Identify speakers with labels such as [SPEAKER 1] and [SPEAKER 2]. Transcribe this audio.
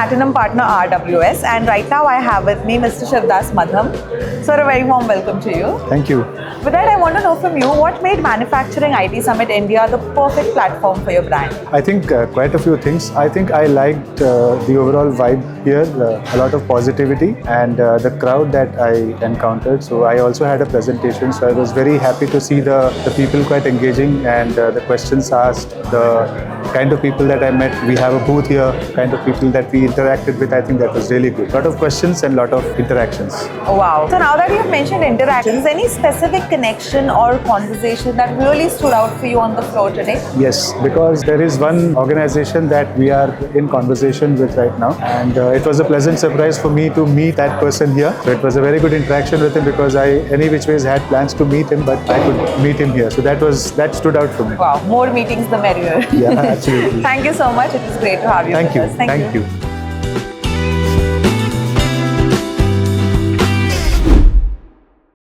[SPEAKER 1] Platinum partner RWS, and right now I have with me Mr. Shivdhas Madham. Sir, a very warm welcome to you.
[SPEAKER 2] Thank you.
[SPEAKER 1] With that, I want to know from you, what made Manufacturing IT Summit India the perfect platform for your brand?
[SPEAKER 2] I think quite a few things. I think I liked the overall vibe here, a lot of positivity and the crowd that I encountered. So I also had a presentation, so I was very happy to see the people quite engaging and the questions asked, the kind of people that I met. We have a booth here, kind of people that we interacted with. I think that was really good. A lot of questions and a lot of interactions.
[SPEAKER 1] Oh, wow. So now that you've mentioned interactions, any specific connection or conversation that really stood out for you on the floor today?
[SPEAKER 2] Yes, because there is one organization that we are in conversation with right now, and it was a pleasant surprise for me to meet that person here. So it was a very good interaction with him because I any which ways had plans to meet him, but I could meet him here. So that stood out for me.
[SPEAKER 1] Wow, more meetings the merrier.
[SPEAKER 2] Yeah, absolutely.
[SPEAKER 1] Thank you so much. It was great to have you
[SPEAKER 2] Thank
[SPEAKER 1] with
[SPEAKER 2] you.
[SPEAKER 1] us.
[SPEAKER 2] Thank you.